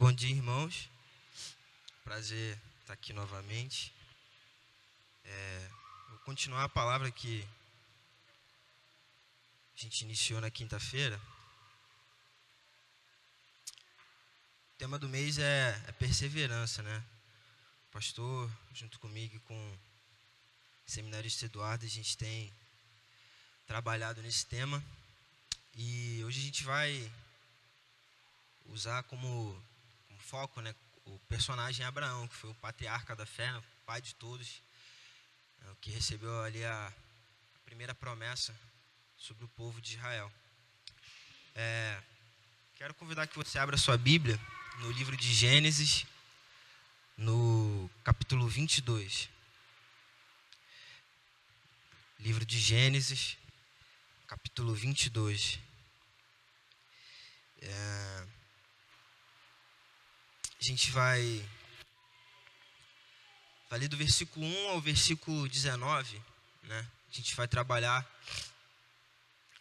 Bom dia, irmãos. Prazer estar aqui novamente. Vou continuar a palavra que a gente iniciou na quinta-feira. O tema do mês é perseverança, né? O pastor, junto comigo e com o seminarista Eduardo, a gente tem trabalhado nesse tema. E hoje a gente vai usar como foco, né, o personagem Abraão, que foi o patriarca da fé, o pai de todos, o que recebeu ali a primeira promessa sobre o povo de Israel. Quero convidar que você abra sua Bíblia no livro de Gênesis, no capítulo 22. Livro de Gênesis, capítulo 22. A gente vai ler do versículo 1 ao versículo 19, né? A gente vai trabalhar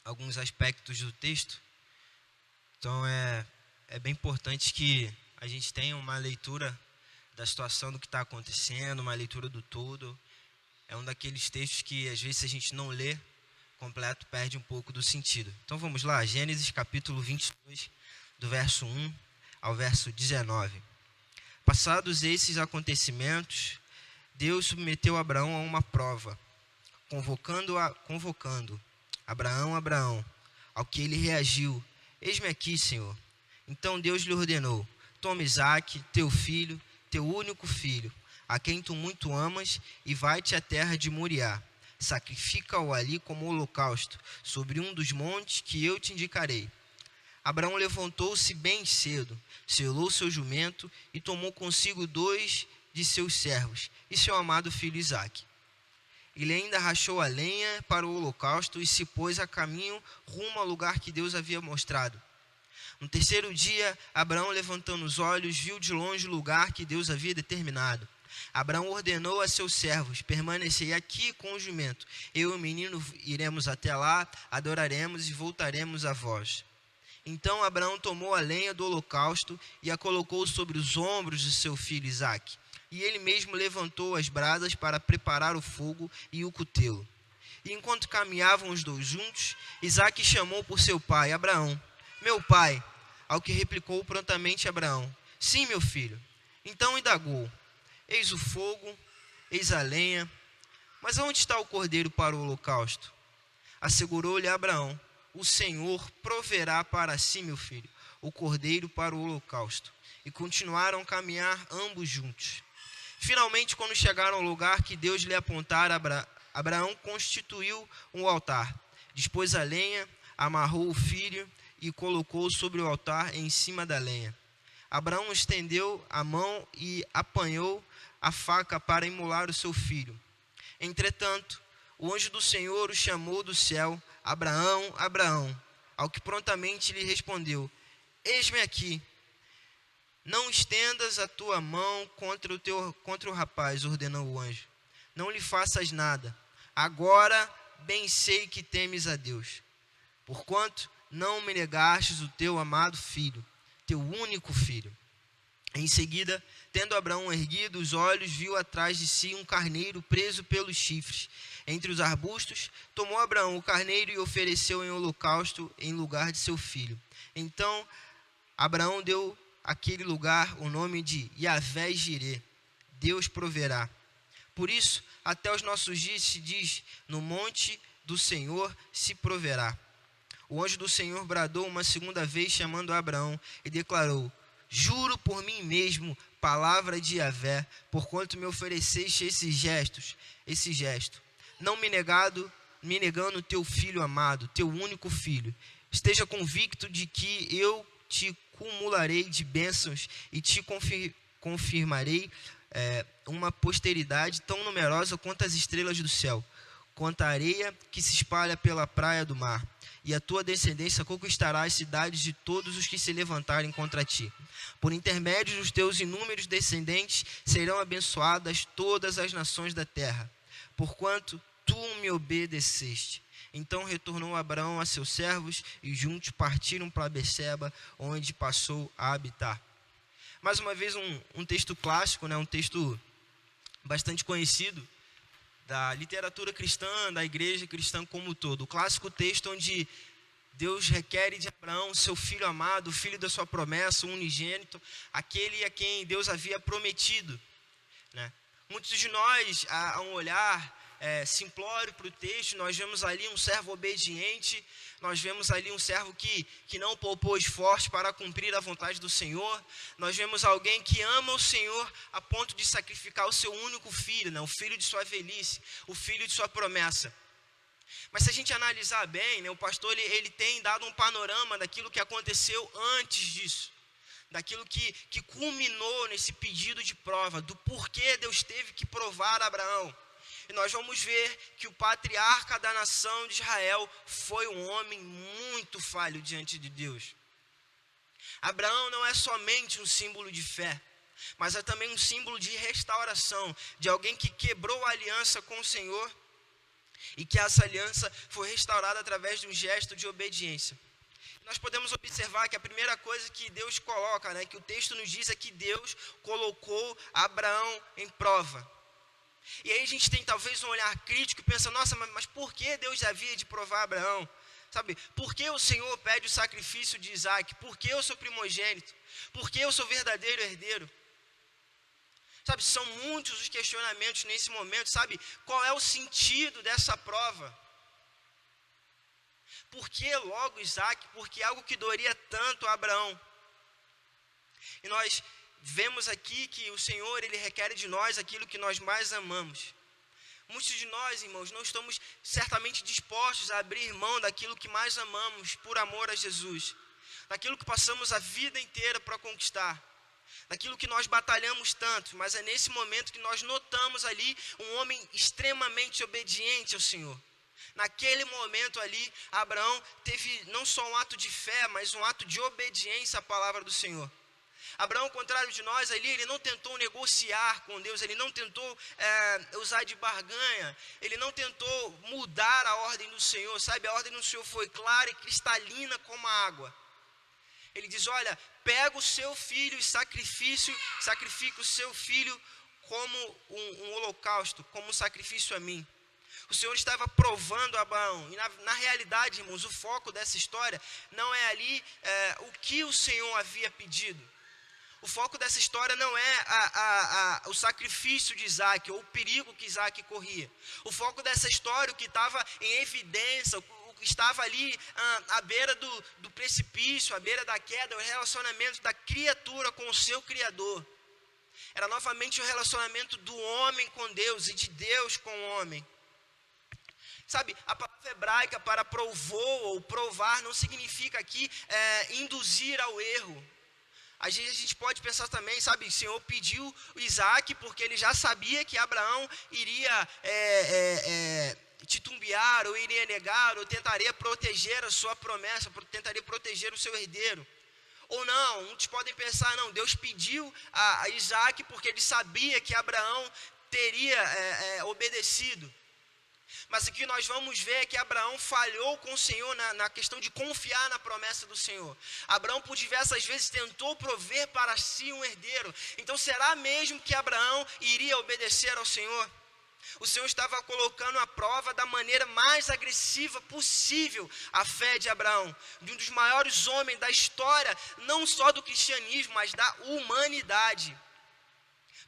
alguns aspectos do texto. Então é bem importante que a gente tenha uma leitura da situação do que está acontecendo, uma leitura do todo. É um daqueles textos que às vezes, se a gente não lê completo, perde um pouco do sentido. Então vamos lá, Gênesis capítulo 22, do verso 1 ao verso 19. Passados esses acontecimentos, Deus submeteu Abraão a uma prova, convocando: Abraão, Abraão, ao que ele reagiu: eis-me aqui, Senhor. Então Deus lhe ordenou: toma Isaque, teu filho, teu único filho, a quem tu muito amas, e vai-te à terra de Moriá. Sacrifica-o ali como holocausto, sobre um dos montes que eu te indicarei. Abraão levantou-se bem cedo, selou seu jumento e tomou consigo 2 de seus servos e seu amado filho Isaque. Ele ainda rachou a lenha para o holocausto e se pôs a caminho rumo ao lugar que Deus havia mostrado. No terceiro dia, Abraão, levantando os olhos, viu de longe o lugar que Deus havia determinado. Abraão ordenou a seus servos: permanecei aqui com o jumento. Eu e o menino iremos até lá, adoraremos e voltaremos a vós. Então Abraão tomou a lenha do holocausto e a colocou sobre os ombros de seu filho Isaque. E ele mesmo levantou as brasas para preparar o fogo e o cutelo. E enquanto caminhavam os dois juntos, Isaque chamou por seu pai: Abraão, meu pai. Ao que replicou prontamente Abraão: sim, meu filho. Então indagou: eis o fogo, eis a lenha, mas onde está o cordeiro para o holocausto? Assegurou-lhe Abraão: o Senhor proverá para si, meu filho, o cordeiro para o holocausto. E continuaram a caminhar ambos juntos. Finalmente, quando chegaram ao lugar que Deus lhe apontara, Abraão constituiu um altar, dispôs a lenha, amarrou o filho e colocou sobre o altar em cima da lenha. Abraão estendeu a mão e apanhou a faca para imolar o seu filho. Entretanto, o anjo do Senhor o chamou do céu: Abraão, Abraão. Ao que prontamente lhe respondeu: eis-me aqui. Não estendas a tua mão contra o rapaz, ordenou o anjo. Não lhe faças nada. Agora bem sei que temes a Deus, porquanto não me negastes o teu amado filho, teu único filho. Em seguida, tendo Abraão erguido os olhos, viu atrás de si um carneiro preso pelos chifres. Entre os arbustos, tomou Abraão o carneiro e ofereceu em holocausto em lugar de seu filho. Então, Abraão deu àquele lugar o nome de Yahvé-Jirê, Deus proverá. Por isso, até os nossos dias se diz: no monte do Senhor se proverá. O anjo do Senhor bradou uma segunda vez, chamando Abraão, e declarou: juro por mim mesmo, palavra de Yahvé, porquanto me ofereceste esse gesto, não me negando teu filho amado, teu único filho. Esteja convicto de que eu te cumularei de bênçãos e te confirmarei uma posteridade tão numerosa quanto as estrelas do céu, quanto a areia que se espalha pela praia do mar. E a tua descendência conquistará as cidades de todos os que se levantarem contra ti. Por intermédio dos teus inúmeros descendentes serão abençoadas todas as nações da terra, porquanto tu me obedeceste. Então retornou Abraão a seus servos e juntos partiram para Beceba, onde passou a habitar. mais uma vez um texto clássico, né? Um texto bastante conhecido da literatura cristã, da igreja cristã como um todo. O clássico texto onde Deus requer de Abraão, seu filho amado, o filho da sua promessa, o unigênito, aquele a quem Deus havia prometido, né? Muitos de nós, a um olhar simplório para o texto, nós vemos ali um servo obediente, nós vemos ali um servo que não poupou esforço para cumprir a vontade do Senhor, nós vemos alguém que ama o Senhor a ponto de sacrificar o seu único filho, né? O filho de sua velhice, o filho de sua promessa. Mas se a gente analisar bem, né, o pastor ele tem dado um panorama daquilo que aconteceu antes disso, daquilo que culminou nesse pedido de prova, do porquê Deus teve que provar a Abraão. E nós vamos ver que o patriarca da nação de Israel foi um homem muito falho diante de Deus. Abraão não é somente um símbolo de fé, mas é também um símbolo de restauração, de alguém que quebrou a aliança com o Senhor e que essa aliança foi restaurada através de um gesto de obediência. Nós podemos observar que a primeira coisa que Deus coloca, né, que o texto nos diz é que Deus colocou Abraão em prova. E aí a gente tem talvez um olhar crítico e pensa, nossa, mas por que Deus havia de provar Abraão? Sabe, por que o Senhor pede o sacrifício de Isaac? Por que eu sou primogênito? Por que eu sou verdadeiro herdeiro? Sabe, são muitos os questionamentos nesse momento, sabe? Qual é o sentido dessa prova? Por que logo Isaac? Por que algo que doeria tanto a Abraão? E nós vemos aqui que o Senhor, Ele requer de nós aquilo que nós mais amamos. Muitos de nós, irmãos, não estamos certamente dispostos a abrir mão daquilo que mais amamos por amor a Jesus, daquilo que passamos a vida inteira para conquistar, daquilo que nós batalhamos tanto, mas é nesse momento que nós notamos ali um homem extremamente obediente ao Senhor. Naquele momento ali, Abraão teve não só um ato de fé, mas um ato de obediência à palavra do Senhor. Abraão, ao contrário de nós ali, ele não tentou negociar com Deus, ele não tentou usar de barganha, ele não tentou mudar a ordem do Senhor, sabe? A ordem do Senhor foi clara e cristalina como a água. Ele diz, olha, pega o seu filho e sacrifica o seu filho como um holocausto, como um sacrifício a mim. O Senhor estava provando Abraão, e na realidade, irmãos, o foco dessa história não é ali o que o Senhor havia pedido. O foco dessa história não é o sacrifício de Isaac, ou o perigo que Isaac corria. O foco dessa história, o que estava em evidência, o que estava ali à beira do precipício, à beira da queda, o relacionamento da criatura com o seu Criador. Era novamente o relacionamento do homem com Deus e de Deus com o homem. Sabe, a palavra hebraica para provou ou provar não significa aqui induzir ao erro. Às vezes a gente pode pensar também, sabe, o Senhor pediu o Isaac porque ele já sabia que Abraão iria titubear, ou iria negar, ou tentaria proteger a sua promessa, tentaria proteger o seu herdeiro. Ou não, muitos podem pensar, não, Deus pediu a Isaac porque ele sabia que Abraão teria obedecido. Mas o que nós vamos ver é que Abraão falhou com o Senhor na questão de confiar na promessa do Senhor. Abraão por diversas vezes tentou prover para si um herdeiro. Então será mesmo que Abraão iria obedecer ao Senhor? O Senhor estava colocando à prova da maneira mais agressiva possível a fé de Abraão, de um dos maiores homens da história, não só do cristianismo, mas da humanidade,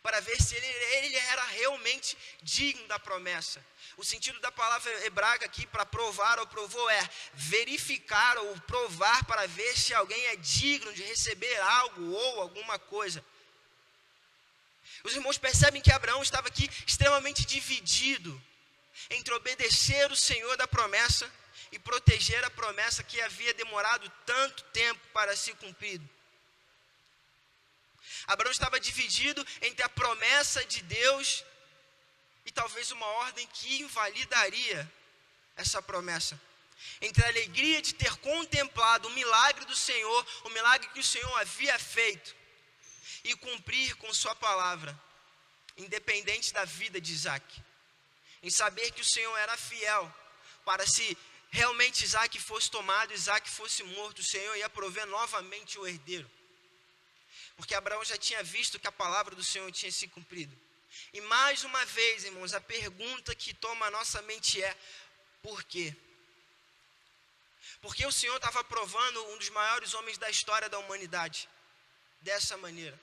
para ver se ele era realmente digno da promessa. O sentido da palavra hebraica aqui para provar ou provou é verificar ou provar para ver se alguém é digno de receber algo ou alguma coisa. Os irmãos percebem que Abraão estava aqui extremamente dividido entre obedecer o Senhor da promessa e proteger a promessa que havia demorado tanto tempo para ser cumprido. Abraão estava dividido entre a promessa de Deus e talvez uma ordem que invalidaria essa promessa. Entre a alegria de ter contemplado o milagre do Senhor, o milagre que o Senhor havia feito, e cumprir com sua palavra, independente da vida de Isaac. Em saber que o Senhor era fiel, para se realmente Isaac fosse tomado, Isaac fosse morto, o Senhor ia prover novamente o herdeiro. porque Abraão já tinha visto que a palavra do Senhor tinha se cumprido. E mais uma vez, irmãos, a pergunta que toma a nossa mente é: por quê? Porque o Senhor estava provando um dos maiores homens da história da humanidade dessa maneira.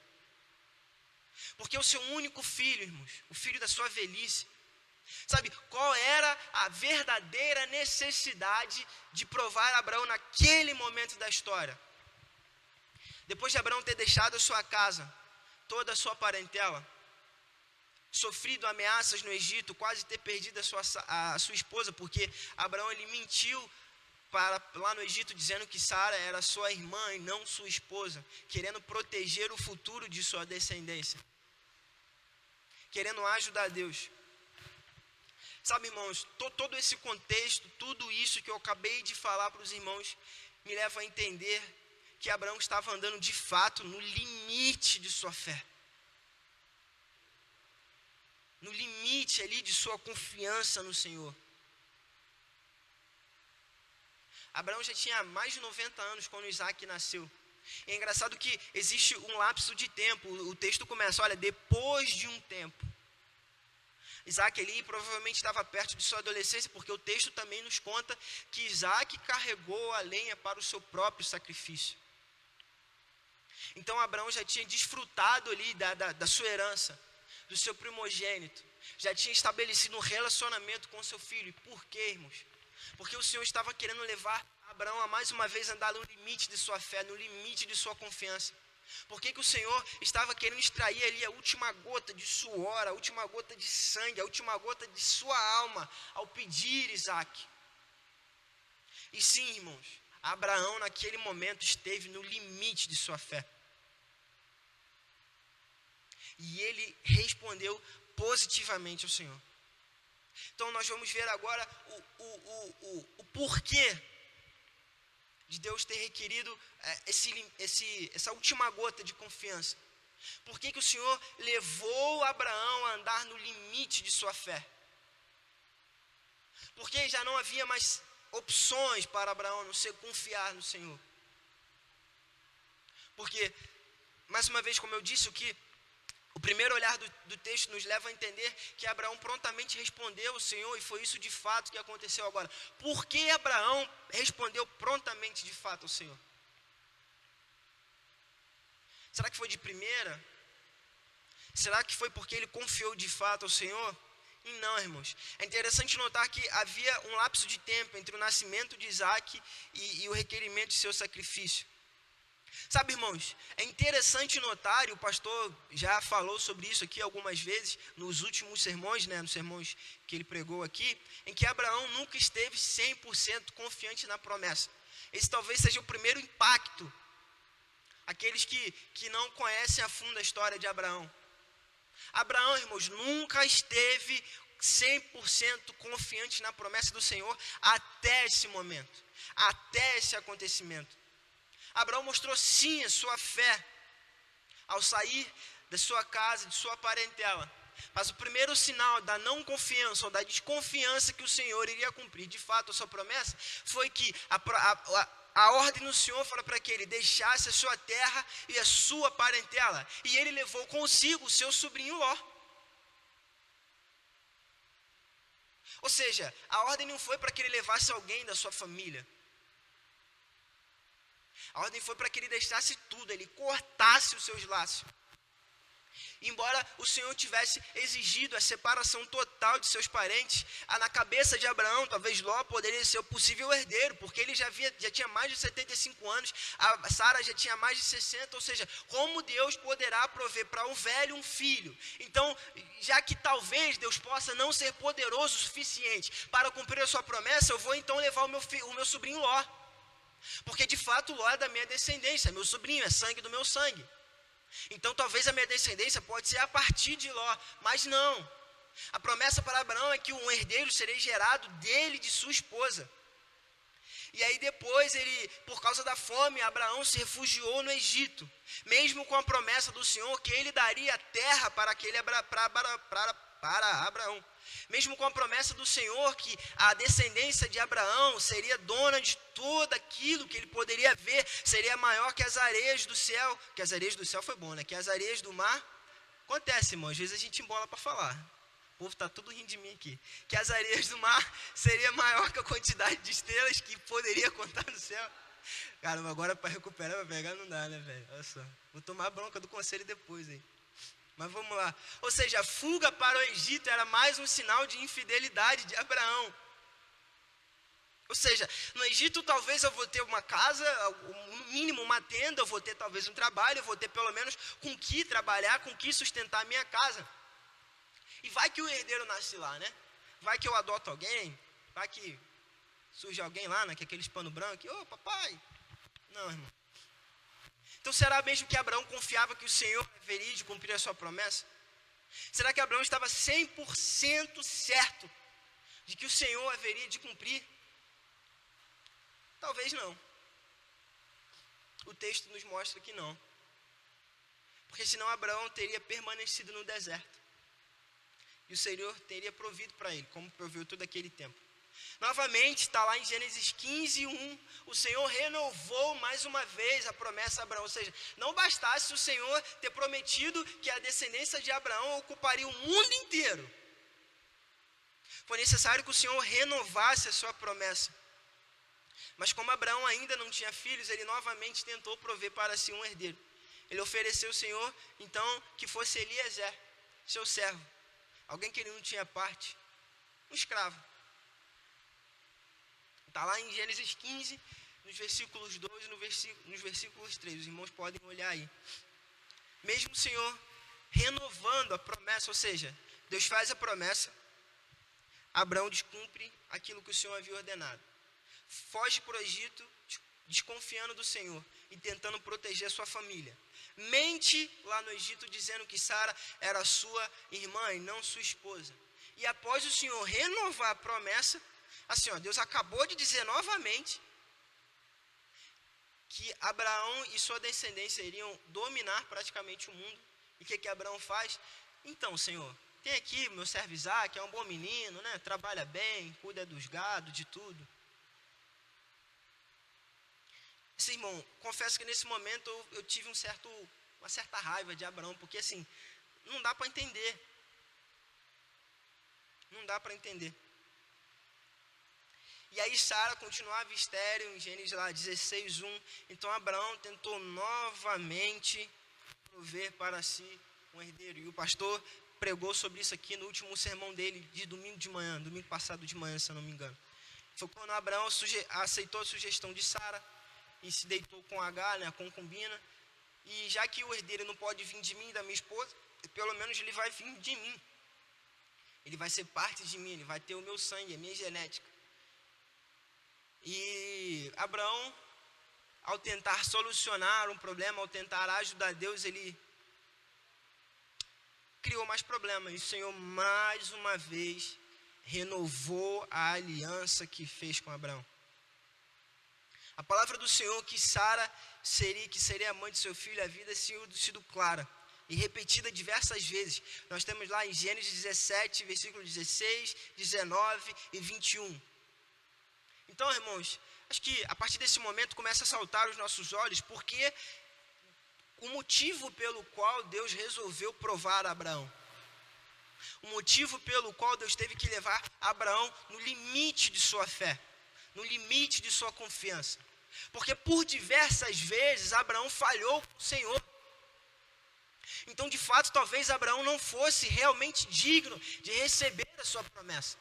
Porque o seu único filho, irmãos, o filho da sua velhice, sabe qual era a verdadeira necessidade de provar Abraão naquele momento da história? Depois de Abraão ter deixado a sua casa, toda a sua parentela, sofrido ameaças no Egito, quase ter perdido a sua esposa, porque Abraão ele mentiu lá no Egito dizendo que Sara era sua irmã e não sua esposa, querendo proteger o futuro de sua descendência, querendo ajudar Deus. Sabe, irmãos, todo esse contexto, tudo isso que eu acabei de falar para os irmãos, me leva a entender que Abraão estava andando de fato no limite de sua fé. No limite ali de sua confiança no Senhor. Abraão já tinha mais de 90 anos quando Isaac nasceu. É engraçado que existe um lapso de tempo. O texto começa, olha, depois de um tempo. Isaac ali provavelmente estava perto de sua adolescência, porque o texto também nos conta que Isaac carregou a lenha para o seu próprio sacrifício. Então Abraão já tinha desfrutado ali da sua herança, do seu primogênito. Já tinha estabelecido um relacionamento com seu filho. E por quê, irmãos? Porque o Senhor estava querendo levar Abraão a mais uma vez andar no limite de sua fé, no limite de sua confiança. Por que o Senhor estava querendo extrair ali a última gota de suor, a última gota de sangue, a última gota de sua alma, ao pedir Isaac? E sim, irmãos, Abraão naquele momento esteve no limite de sua fé. E ele respondeu positivamente ao Senhor. Então nós vamos ver agora o porquê de Deus ter requerido essa última gota de confiança. Por que o Senhor levou Abraão a andar no limite de sua fé? Porque já não havia mais opções para Abraão a não ser confiar no Senhor. Porque, mais uma vez, como eu disse, o primeiro olhar do texto nos leva a entender que Abraão prontamente respondeu ao Senhor, e foi isso de fato que aconteceu agora. Por que Abraão respondeu prontamente de fato ao Senhor? Será que foi de primeira? Será que foi porque ele confiou de fato ao Senhor? E não, irmãos. É interessante notar que havia um lapso de tempo entre o nascimento de Isaac e o requerimento de seu sacrifício. Sabe, irmãos, é interessante notar, e o pastor já falou sobre isso aqui algumas vezes, nos últimos sermões, nos sermões que ele pregou aqui, em que Abraão nunca esteve 100% confiante na promessa. Esse talvez seja o primeiro impacto. Aqueles que não conhecem a fundo a história de Abraão. Abraão, irmãos, nunca esteve 100% confiante na promessa do Senhor até esse momento, até esse acontecimento. Abraão mostrou sim a sua fé ao sair da sua casa, de sua parentela. Mas o primeiro sinal da não confiança ou da desconfiança que o Senhor iria cumprir de fato a sua promessa foi que a ordem do Senhor foi para que ele deixasse a sua terra e a sua parentela. E ele levou consigo o seu sobrinho Ló. Ou seja, a ordem não foi para que ele levasse alguém da sua família. A ordem foi para que ele deixasse tudo, ele cortasse os seus laços. Embora o Senhor tivesse exigido a separação total de seus parentes, na cabeça de Abraão, talvez Ló poderia ser o possível herdeiro, porque ele já tinha mais de 75 anos, a Sara já tinha mais de 60, ou seja, como Deus poderá prover para um velho um filho? Então, já que talvez Deus possa não ser poderoso o suficiente para cumprir a sua promessa, eu vou então levar o meu sobrinho Ló. Porque de fato Ló é da minha descendência, é meu sobrinho, é sangue do meu sangue. Então talvez a minha descendência pode ser a partir de Ló, mas não. A promessa para Abraão é que um herdeiro seria gerado dele e de sua esposa. E aí depois por causa da fome, Abraão se refugiou no Egito, mesmo com a promessa do Senhor que ele daria terra para para Abraão. Mesmo com a promessa do Senhor que a descendência de Abraão seria dona de tudo aquilo que ele poderia ver, seria maior que as areias do céu. Que as areias do céu foi bom, né? Que as areias do mar. Acontece, irmão, às vezes a gente embola para falar. O povo está tudo rindo de mim aqui. Que as areias do mar seria maior que a quantidade de estrelas que poderia contar no céu. Caramba, agora para recuperar, para pegar não dá, né, velho? Olha só. Vou tomar a bronca do conselho depois, hein? Mas vamos lá. Ou seja, a fuga para o Egito era mais um sinal de infidelidade de Abraão. Ou seja, no Egito talvez eu vou ter uma casa, no mínimo uma tenda, eu vou ter talvez um trabalho, eu vou ter pelo menos com que trabalhar, com que sustentar a minha casa. E vai que o herdeiro nasce lá, né? Vai que eu adoto alguém, vai que surge alguém lá, né? Que aqueles pano branco, ô papai. Não, irmão. Então será mesmo que Abraão confiava que o Senhor haveria de cumprir a sua promessa? Será que Abraão estava 100% certo de que o Senhor haveria de cumprir? Talvez não. O texto nos mostra que não. Porque senão Abraão teria permanecido no deserto. E o Senhor teria provido para ele, como proveu todo aquele tempo. Novamente, está lá em Gênesis 15, 1, o Senhor renovou mais uma vez a promessa a Abraão. Ou seja, não bastasse o Senhor ter prometido que a descendência de Abraão ocuparia o mundo inteiro. Foi necessário que o Senhor renovasse a sua promessa. Mas como Abraão ainda não tinha filhos, ele novamente tentou prover para si um herdeiro. Ele ofereceu ao Senhor, então, que fosse Eliezer, seu servo. Alguém que ele não tinha parte. Um escravo. Está lá em Gênesis 15, nos versículos 2 e nos versículos 3. Os irmãos podem olhar aí. Mesmo o Senhor renovando a promessa, ou seja, Deus faz a promessa, Abraão descumpre aquilo que o Senhor havia ordenado. Foge para o Egito, desconfiando do Senhor e tentando proteger a sua família. Mente lá no Egito dizendo que Sara era sua irmã e não sua esposa. E após o Senhor renovar a promessa, assim, ó, Deus acabou de dizer novamente que Abraão e sua descendência iriam dominar praticamente o mundo. E o que Abraão faz? Então, Senhor, tem aqui meu servo Isaac, é um bom menino, né? Trabalha bem, cuida dos gados, de tudo. Sim, irmão, confesso que nesse momento eu tive uma certa raiva de Abraão, porque assim, não dá para entender. Não dá para entender. E aí Sara continuava estéril, em Gênesis lá 16, 1. Então Abraão tentou novamente prover para si um herdeiro. E o pastor pregou sobre isso aqui no último sermão dele, de domingo passado de manhã, se eu não me engano. Foi quando Abraão aceitou a sugestão de Sara e se deitou com Agar, né, a concubina. E já que o herdeiro não pode vir de mim, da minha esposa, pelo menos ele vai vir de mim. Ele vai ser parte de mim, ele vai ter o meu sangue, a minha genética. E Abraão, ao tentar solucionar um problema, ao tentar ajudar Deus, ele criou mais problemas. E o Senhor, mais uma vez, renovou a aliança que fez com Abraão. A palavra do Senhor que Sara seria a mãe de seu filho, havia sido clara e repetida diversas vezes. Nós temos lá em Gênesis 17, versículos 16, 19 e 21. Então, irmãos, acho que a partir desse momento começa a saltar os nossos olhos, porque o motivo pelo qual Deus resolveu provar a Abraão. O motivo pelo qual Deus teve que levar Abraão no limite de sua fé, no limite de sua confiança. Porque por diversas vezes Abraão falhou com o Senhor. Então, de fato, talvez Abraão não fosse realmente digno de receber a sua promessa.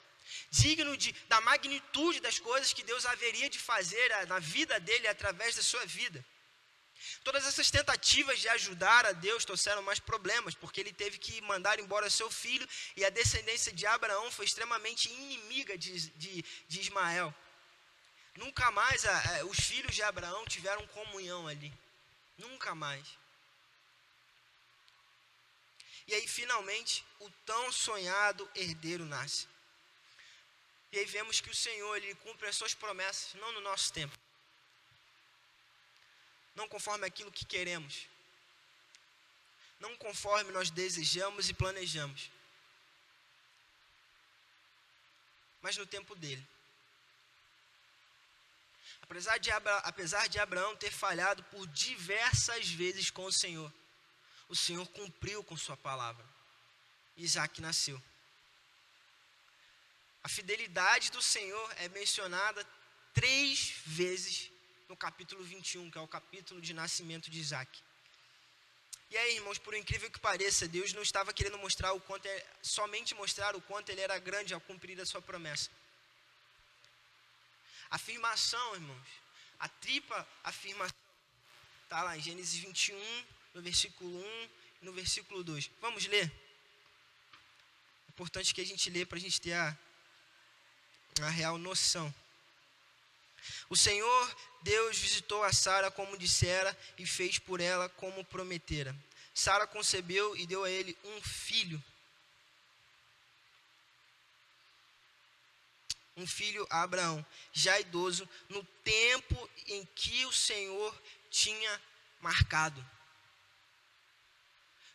Digno da magnitude das coisas que Deus haveria de fazer na vida dele através da sua vida. Todas essas tentativas de ajudar a Deus trouxeram mais problemas, porque ele teve que mandar embora seu filho, e a descendência de Abraão foi extremamente inimiga de Ismael. Nunca mais os filhos de Abraão tiveram comunhão ali. Nunca mais. E aí, finalmente, o tão sonhado herdeiro nasce. E aí vemos que o Senhor, ele cumpre as suas promessas, não no nosso tempo. Não conforme aquilo que queremos. Não conforme nós desejamos e planejamos. mas no tempo dele. Apesar de Abraão ter falhado por diversas vezes com o Senhor cumpriu com sua palavra. Isaac nasceu. A fidelidade do Senhor é mencionada 3 vezes no capítulo 21, que é o capítulo de nascimento de Isaac. E aí, irmãos, por incrível que pareça, Deus não estava querendo somente mostrar o quanto ele era grande ao cumprir a sua promessa. Afirmação, irmãos, a tripla afirmação, está lá em Gênesis 21, no versículo 1 e no versículo 2. Vamos ler? É importante que a gente lê para a gente ter a real noção. O Senhor Deus visitou a Sara como dissera e fez por ela como prometera. Sara concebeu e deu a ele um filho. Um filho a Abraão, já idoso, no tempo em que o Senhor tinha marcado.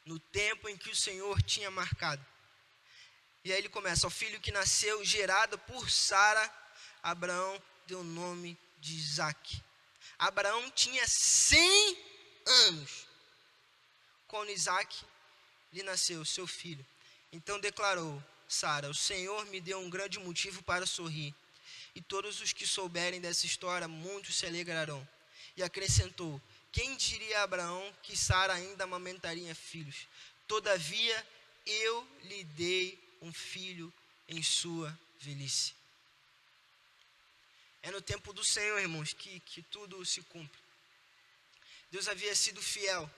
No tempo em que o Senhor tinha marcado. E aí ele começa: ao filho que nasceu, gerado por Sara, Abraão deu o nome de Isaac. Abraão tinha 100 anos quando Isaac lhe nasceu, seu filho. Então declarou Sara: o Senhor me deu um grande motivo para sorrir, e todos os que souberem dessa história, muitos se alegrarão. E acrescentou: quem diria a Abraão que Sara ainda amamentaria filhos? Todavia eu lhe dei um filho em sua velhice. É no tempo do Senhor, irmãos, que tudo se cumpre. Deus havia sido fiel,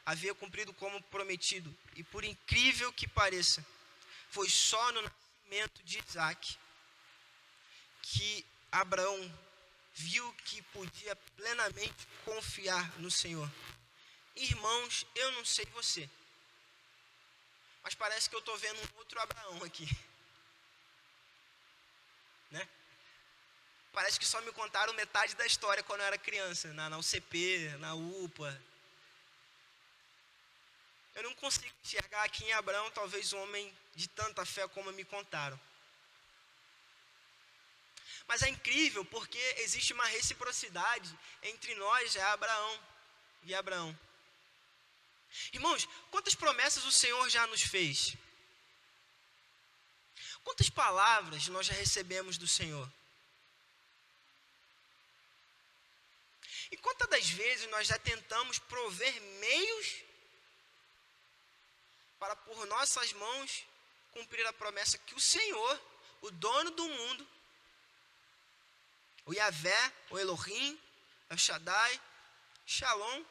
havia cumprido como prometido, e por incrível que pareça, foi só no nascimento de Isaac que Abraão viu que podia plenamente confiar no Senhor. Irmãos, eu não sei você, mas parece que eu estou vendo um outro Abraão aqui, né? Parece que só me contaram metade da história quando eu era criança, na UCP, na UPA. Eu não consigo enxergar aqui em Abraão talvez um homem de tanta fé como me contaram. Mas é incrível porque existe uma reciprocidade entre nós, Abraão e Abraão. Irmãos, quantas promessas o Senhor já nos fez? Quantas palavras nós já recebemos do Senhor? E quantas das vezes nós já tentamos prover meios para por nossas mãos cumprir a promessa que o Senhor, o dono do mundo, o Yahvé, o Elohim, o Shaddai, Shalom.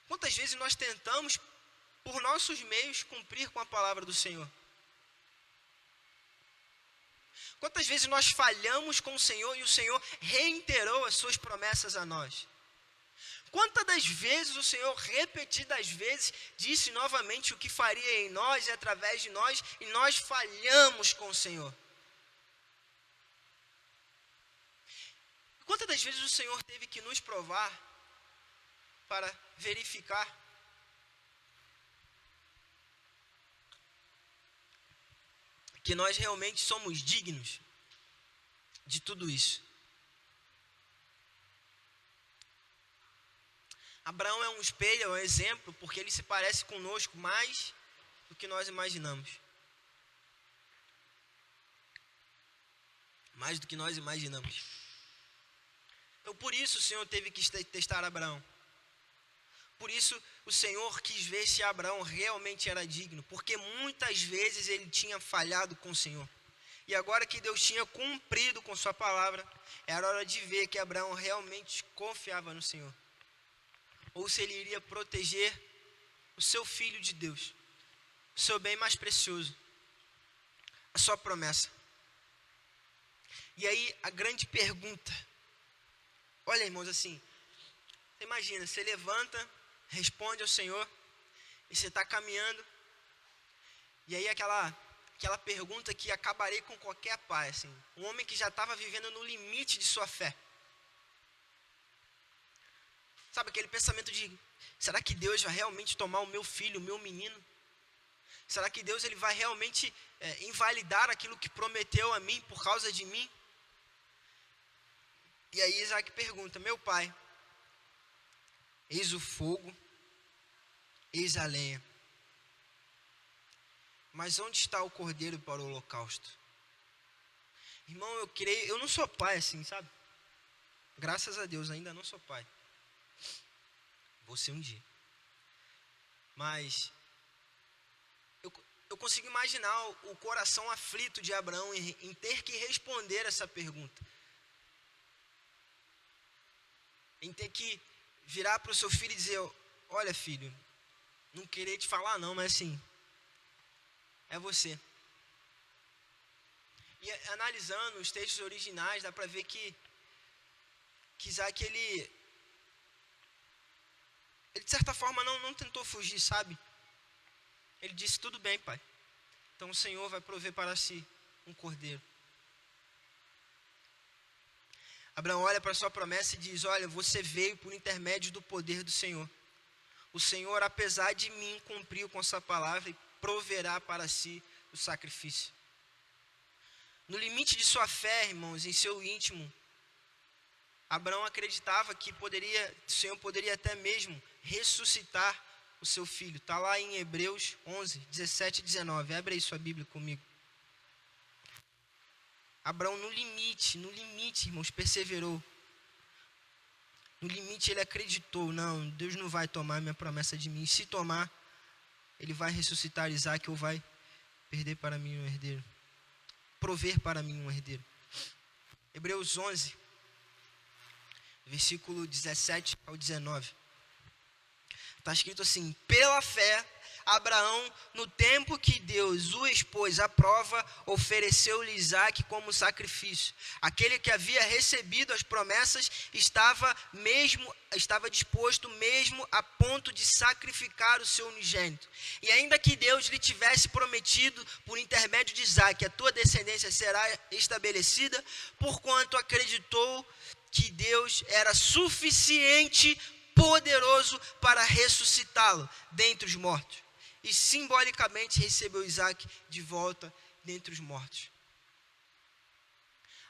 Quantas vezes nós tentamos por nossos meios cumprir com a palavra do Senhor? Quantas vezes nós falhamos com o Senhor e o Senhor reiterou as suas promessas a nós? Quantas das vezes o Senhor, repetidas vezes, disse novamente o que faria em nós e através de nós, e nós falhamos com o Senhor? Quantas das vezes o Senhor teve que nos provar para verificar que nós realmente somos dignos de tudo isso? Abraão é um espelho, é um exemplo, porque ele se parece conosco mais do que nós imaginamos. Mais do que nós imaginamos. Então, por isso o Senhor teve que testar Abraão. Por isso o Senhor quis ver se Abraão realmente era digno, porque muitas vezes ele tinha falhado com o Senhor. E agora que Deus tinha cumprido com sua palavra, era hora de ver que Abraão realmente confiava no Senhor. Ou se ele iria proteger o seu filho de Deus, o seu bem mais precioso, a sua promessa. E aí a grande pergunta, olha, irmãos, assim, você imagina, você levanta, responde ao Senhor, e você está caminhando, e aí aquela pergunta que acabaria com qualquer pai, assim, um homem que já estava vivendo no limite de sua fé. Sabe aquele pensamento de, será que Deus vai realmente tomar o meu filho, o meu menino? Será que Deus ele vai realmente invalidar aquilo que prometeu a mim por causa de mim? E aí Isaac pergunta: meu pai, eis o fogo, eis a lenha, mas onde está o cordeiro para o holocausto? Irmão, eu creio, eu não sou pai assim, sabe? Graças a Deus, ainda não sou pai. Vou ser um dia. Mas eu consigo imaginar o coração aflito de Abraão em ter que responder essa pergunta. Em ter que virar para o seu filho e dizer: olha, filho, não querer te falar não, mas assim, é você. E analisando os textos originais, dá para ver que Isaac, ele de certa forma não tentou fugir, sabe? Ele disse: tudo bem, pai, então o Senhor vai prover para si um cordeiro. Abraão olha para a sua promessa e diz: olha, você veio por intermédio do poder do Senhor. O Senhor, apesar de mim, cumpriu com sua palavra e proverá para si o sacrifício. No limite de sua fé, irmãos, em seu íntimo, Abraão acreditava que o Senhor poderia até mesmo ressuscitar o seu filho. Está lá em Hebreus 11, 17 e 19. Abre aí sua Bíblia comigo. Abraão no limite, irmãos, perseverou. No limite ele acreditou: não, Deus não vai tomar minha promessa de mim. Se tomar, ele vai ressuscitar Isaac ou vai perder para mim um herdeiro. Prover para mim um herdeiro. Hebreus 11, versículo 17 ao 19. Está escrito assim: pela fé, Abraão, no tempo que Deus o expôs à prova, ofereceu-lhe Isaac como sacrifício. Aquele que havia recebido as promessas estava disposto mesmo a ponto de sacrificar o seu unigênito. E ainda que Deus lhe tivesse prometido por intermédio de Isaac: a tua descendência será estabelecida, porquanto acreditou que Deus era suficiente, poderoso para ressuscitá-lo dentre os mortos. E simbolicamente recebeu Isaac de volta dentre os mortos.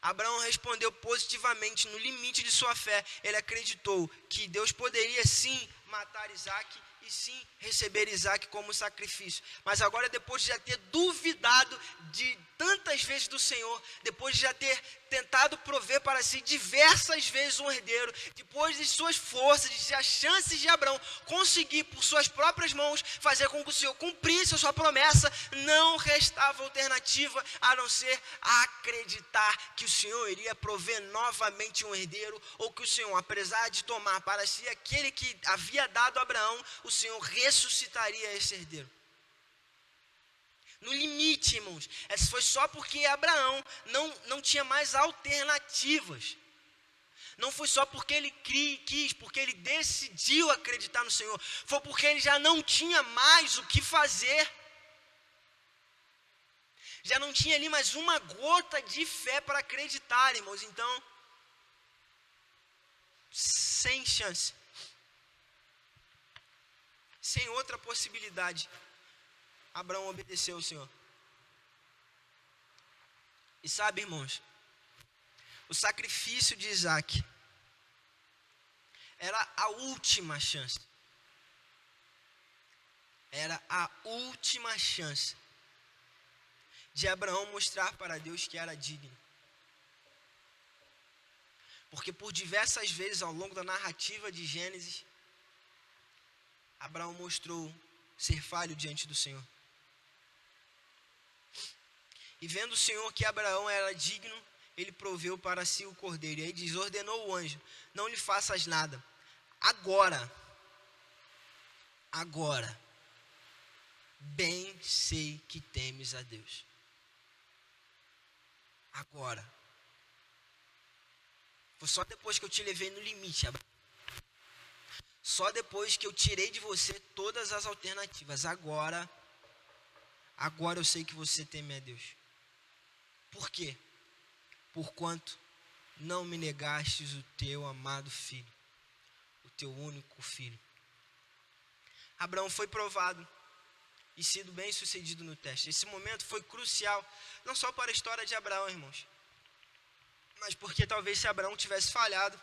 Abraão respondeu positivamente no limite de sua fé. Ele acreditou que Deus poderia sim matar Isaac e sim receber Isaac como sacrifício. Mas agora, depois de já ter duvidado de tantas vezes do Senhor, depois de já ter tentado prover para si diversas vezes um herdeiro, depois de suas forças, de as chances de Abraão conseguir por suas próprias mãos fazer com que o Senhor cumprisse a sua promessa, não restava alternativa a não ser acreditar que o Senhor iria prover novamente um herdeiro, ou que o Senhor, apesar de tomar para si aquele que havia dado a Abraão, o Senhor ressuscitaria esse herdeiro. No limite, irmãos, essa foi só porque Abraão não tinha mais alternativas. Não foi só porque ele quis, porque ele decidiu acreditar no Senhor. Foi porque ele já não tinha mais o que fazer. Já não tinha ali mais uma gota de fé para acreditar, irmãos. Então, sem chance. Sem outra possibilidade, Abraão obedeceu ao Senhor. E sabe, irmãos, o sacrifício de Isaac era a última chance. Era a última chance de Abraão mostrar para Deus que era digno. Porque por diversas vezes ao longo da narrativa de Gênesis, Abraão mostrou ser falho diante do Senhor. E vendo o Senhor que Abraão era digno, ele proveu para si o cordeiro. E aí diz: ordenou o anjo: não lhe faças nada. Agora, bem sei que temes a Deus. Agora. Foi só depois que eu te levei no limite, Abraão. Só depois que eu tirei de você todas as alternativas. Agora eu sei que você teme a Deus. Por quê? Porquanto não me negastes o teu amado filho, o teu único filho. Abraão foi provado. e sido bem sucedido no teste. Esse momento foi crucial, não só para a história de Abraão, irmãos, mas porque talvez se Abraão tivesse falhado,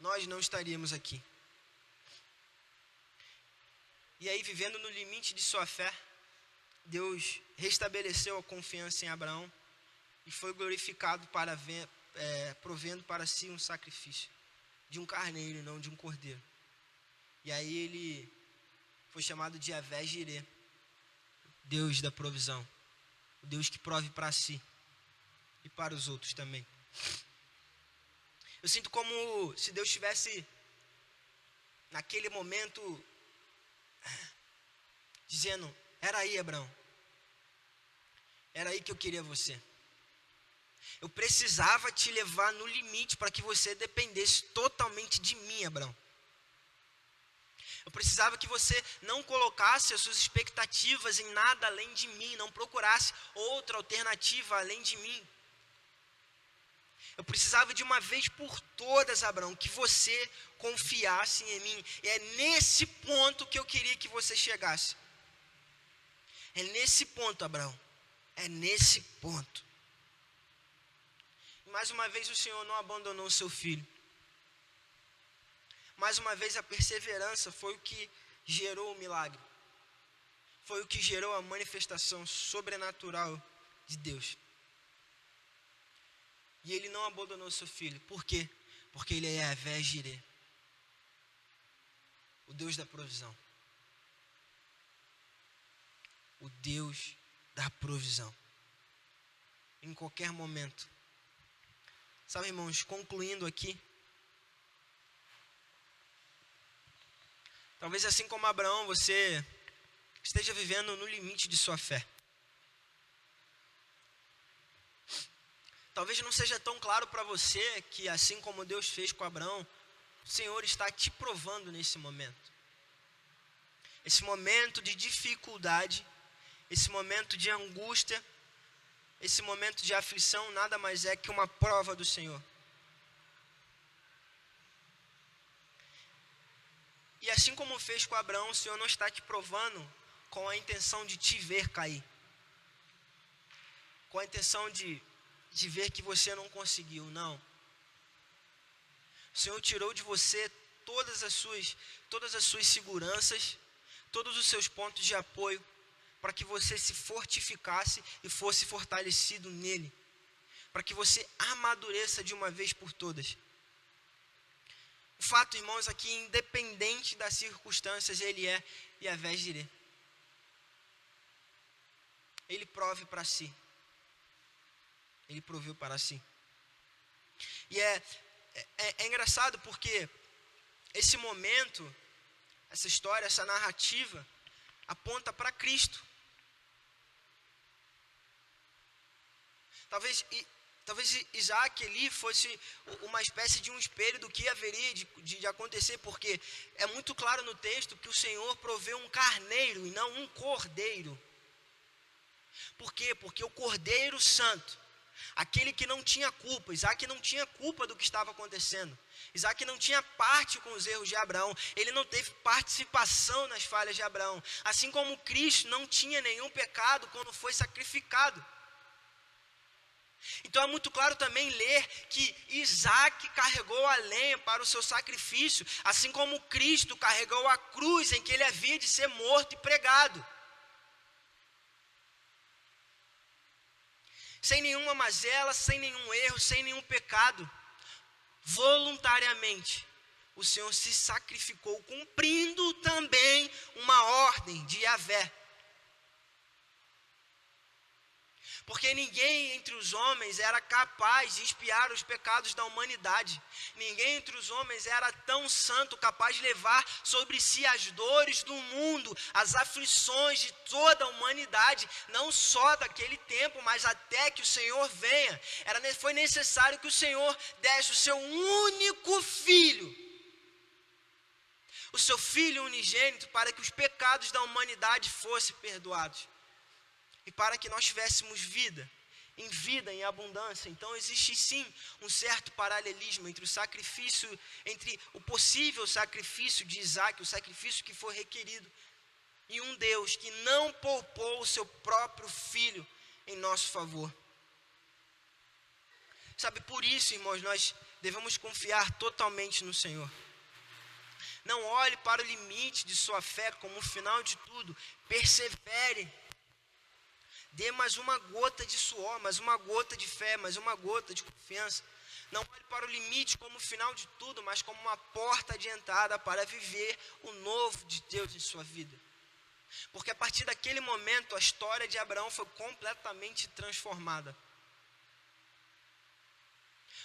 nós não estaríamos aqui. E aí, vivendo no limite de sua fé, Deus restabeleceu a confiança em Abraão e foi glorificado provendo para si um sacrifício de um carneiro e não de um cordeiro. E aí ele foi chamado de Yavé Jireh, Deus da provisão, o Deus que prove para si e para os outros também. Eu sinto como se Deus tivesse, naquele momento, dizendo: era aí, Abraão, era aí que eu queria você. Eu precisava te levar no limite para que você dependesse totalmente de mim, Abraão. Eu precisava que você não colocasse as suas expectativas em nada além de mim, não procurasse outra alternativa além de mim. Eu precisava de uma vez por todas, Abraão, que você confiasse em mim. E é nesse ponto que eu queria que você chegasse. É nesse ponto, Abraão. É nesse ponto. E mais uma vez o Senhor não abandonou o seu filho. Mais uma vez a perseverança foi o que gerou o milagre. Foi o que gerou a manifestação sobrenatural de Deus. E ele não abandonou seu filho. Por quê? Porque ele é Yavé Jireh, o Deus da provisão. O Deus da provisão. Em qualquer momento. Sabe, irmãos, concluindo aqui, talvez assim como Abraão, você esteja vivendo no limite de sua fé. Talvez não seja tão claro para você que, assim como Deus fez com Abraão, o Senhor está te provando nesse momento. Esse momento de dificuldade, esse momento de angústia, esse momento de aflição, nada mais é que uma prova do Senhor. E assim como fez com Abraão, o Senhor não está te provando com a intenção de te ver cair. Com a intenção de ver que você não conseguiu, não. O Senhor tirou de você todas as suas seguranças, todos os seus pontos de apoio, para que você se fortificasse e fosse fortalecido nele, para que você amadureça de uma vez por todas. O fato, irmãos, aqui, independente das circunstâncias, ele é Yavé Jireh. Ele prove para si. Ele proveu para si. E é engraçado porque esse momento, essa história, essa narrativa, aponta para Cristo. Talvez Isaac ali fosse uma espécie de um espelho do que haveria de acontecer, porque é muito claro no texto que o Senhor proveu um carneiro e não um cordeiro. Por quê? Porque o Cordeiro Santo, aquele que não tinha culpa, Isaac não tinha culpa do que estava acontecendo. Isaac não tinha parte com os erros de Abraão, ele não teve participação nas falhas de Abraão. Assim como Cristo não tinha nenhum pecado quando foi sacrificado. Então é muito claro também ler que Isaac carregou a lenha para o seu sacrifício, assim como Cristo carregou a cruz em que ele havia de ser morto e pregado. Sem nenhuma mazela, sem nenhum erro, sem nenhum pecado, voluntariamente, o Senhor se sacrificou, cumprindo também uma ordem de Yavé. Porque ninguém entre os homens era capaz de expiar os pecados da humanidade. Ninguém entre os homens era tão santo, capaz de levar sobre si as dores do mundo, as aflições de toda a humanidade, não só daquele tempo, mas até que o Senhor venha. Foi necessário que o Senhor desse o seu único filho, o seu filho unigênito, para que os pecados da humanidade fossem perdoados. E para que nós tivéssemos vida em abundância. Então existe sim um certo paralelismo entre o possível sacrifício de Isaac, o sacrifício que foi requerido, e um Deus que não poupou o seu próprio Filho em nosso favor. Sabe, por isso, irmãos, nós devemos confiar totalmente no Senhor. Não olhe para o limite de sua fé como o final de tudo. Persevere. Dê mais uma gota de suor, mais uma gota de fé, mais uma gota de confiança. Não olhe para o limite como o final de tudo, mas como uma porta de entrada para viver o novo de Deus em sua vida. Porque a partir daquele momento, a história de Abraão foi completamente transformada.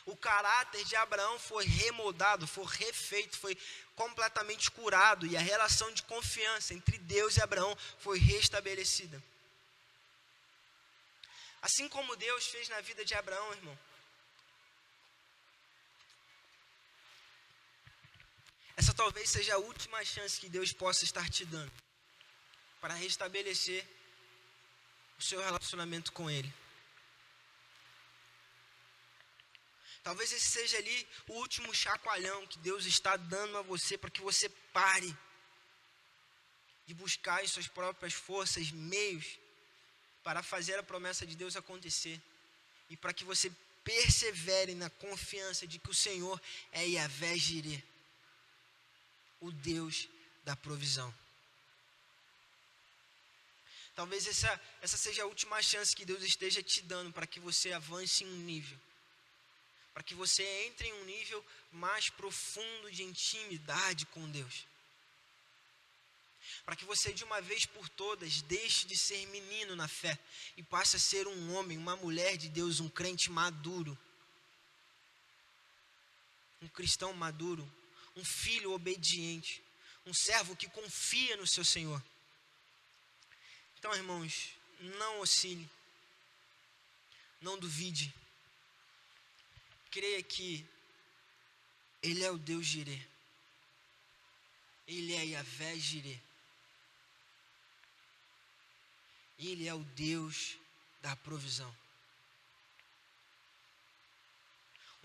O caráter de Abraão foi remoldado, foi refeito, foi completamente curado. E a relação de confiança entre Deus e Abraão foi restabelecida. Assim como Deus fez na vida de Abraão, irmão. Essa talvez seja a última chance que Deus possa estar te dando para restabelecer o seu relacionamento com Ele. Talvez esse seja ali o último chacoalhão que Deus está dando a você para que você pare de buscar em suas próprias forças meios para fazer a promessa de Deus acontecer e para que você persevere na confiança de que o Senhor é Yahvé Jireh, o Deus da provisão. Talvez essa seja a última chance que Deus esteja te dando para que você avance em um nível, para que você entre em um nível mais profundo de intimidade com Deus, para que você de uma vez por todas deixe de ser menino na fé e passe a ser um homem, uma mulher de Deus, um crente maduro, um cristão maduro, um filho obediente, um servo que confia no seu Senhor. Então, irmãos, não oscile, não duvide, creia que Ele é o Deus Jireh, Ele é Yahvé Jireh, Ele é o Deus da provisão.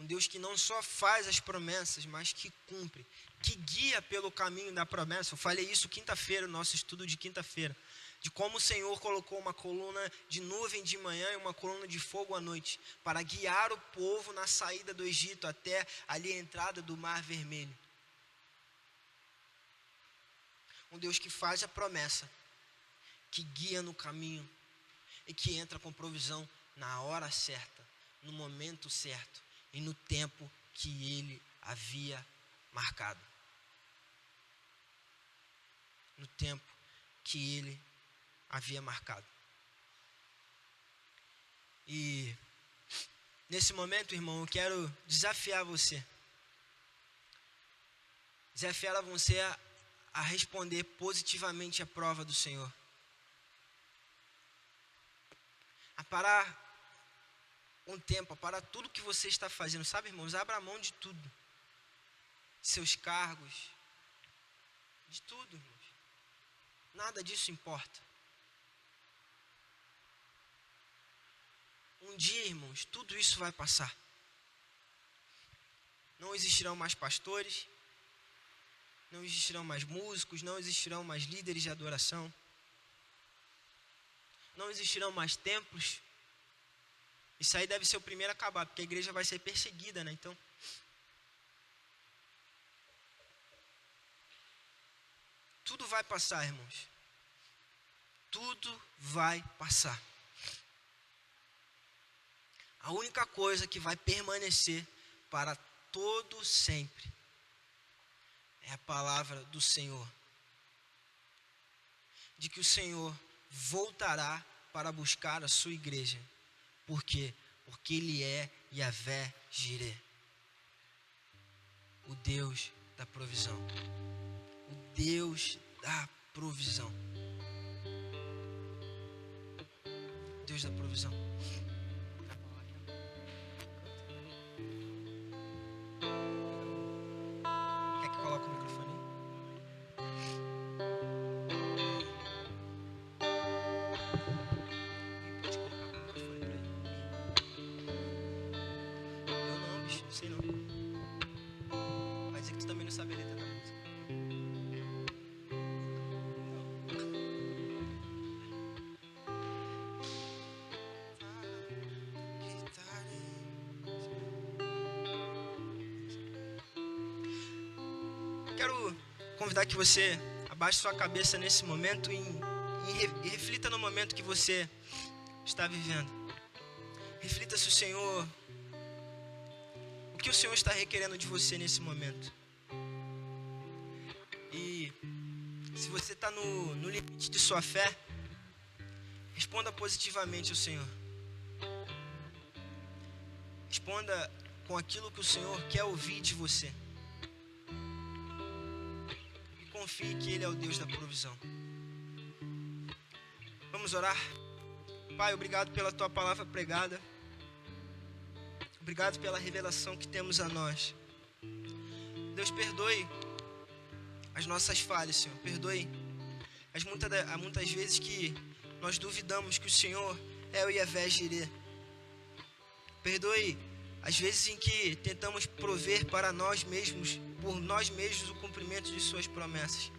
Um Deus que não só faz as promessas, mas que cumpre, que guia pelo caminho da promessa. Eu falei isso quinta-feira, no nosso estudo de quinta-feira, de como o Senhor colocou uma coluna de nuvem de manhã e uma coluna de fogo à noite, para guiar o povo na saída do Egito até ali a entrada do Mar Vermelho. Um Deus que faz a promessa, que guia no caminho e que entra com provisão na hora certa, no momento certo e no tempo que Ele havia marcado. No tempo que Ele havia marcado. E nesse momento, irmão, eu quero desafiar você. Desafiar a você a responder positivamente a prova do Senhor. A parar um tempo, a parar tudo que você está fazendo. Sabe, irmãos, abra mão de tudo. De seus cargos. De tudo, irmãos. Nada disso importa. Um dia, irmãos, tudo isso vai passar. Não existirão mais pastores, não existirão mais músicos, não existirão mais líderes de adoração, não existirão mais templos. Isso aí deve ser o primeiro a acabar, porque a igreja vai ser perseguida, né? Então, tudo vai passar, irmãos. Tudo vai passar. A única coisa que vai permanecer para todo sempre é a palavra do Senhor. De que o Senhor voltará para buscar a sua igreja. Por quê? Porque Ele é Yahvé Jireh, o Deus da provisão. O Deus da provisão. Deus da provisão. Quer que coloque o microfone aí? Pode colocar o microfone pra ele. Eu não, bicho, não sei não. Vai dizer que tu também não sabe a letra da música. quero convidar que você abaixe sua cabeça nesse momento e reflita no momento que você está vivendo. Reflita se o Senhor... O que o Senhor está requerendo de você nesse momento. E se você está no limite de sua fé, responda positivamente ao Senhor. Responda com aquilo que o Senhor quer ouvir de você. E confie que Ele é o Deus da provisão. Vamos orar? Pai, obrigado pela Tua palavra pregada. Obrigado pela revelação que temos a nós. Deus, perdoe as nossas falhas, Senhor. Perdoe muitas vezes que nós duvidamos que o Senhor é o Yavé Jireh. Perdoe as vezes em que tentamos prover para nós mesmos, por nós mesmos, o cumprimento de Suas promessas.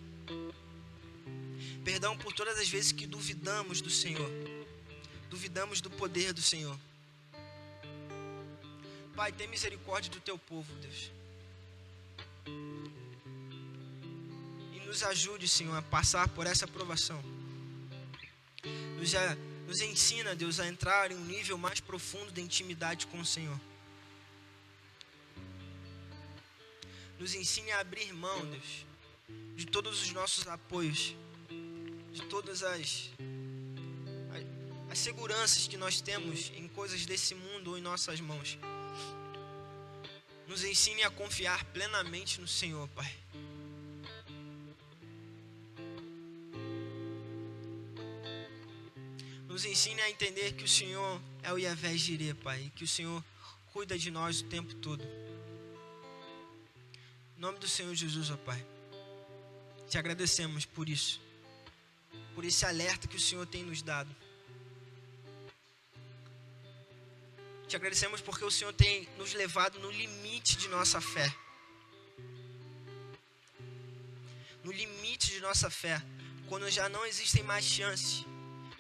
Perdão por todas as vezes que duvidamos do Senhor. Duvidamos do poder do Senhor. Pai, tem misericórdia do Teu povo, Deus. E nos ajude, Senhor, a passar por essa provação. Nos ensina, Deus, a entrar em um nível mais profundo de intimidade com o Senhor. Nos ensine a abrir mão, Deus, de todos os nossos apoios, de todas as seguranças que nós temos em coisas desse mundo ou em nossas mãos. Nos ensine a confiar plenamente no Senhor, Pai. Nos ensine a entender que o Senhor é o Yavé Jireh, Pai, e que o Senhor cuida de nós o tempo todo. Em nome do Senhor Jesus, ó Pai, te agradecemos por isso, por esse alerta que o Senhor tem nos dado. Te agradecemos porque o Senhor tem nos levado no limite de nossa fé. No limite de nossa fé, quando já não existem mais chances,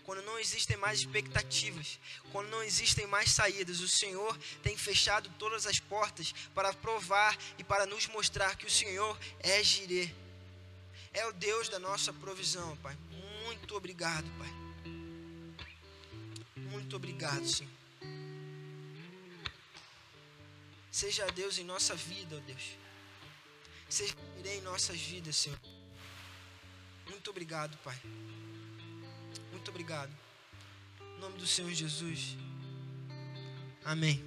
quando não existem mais expectativas, quando não existem mais saídas, o Senhor tem fechado todas as portas para provar e para nos mostrar que o Senhor é Jireh. É o Deus da nossa provisão, Pai. Muito obrigado, Pai. Muito obrigado, Senhor. Seja Deus em nossa vida, ó Deus. Seja Jireh em nossas vidas, Senhor. Muito obrigado, Pai. Muito obrigado. Em nome do Senhor Jesus. Amém.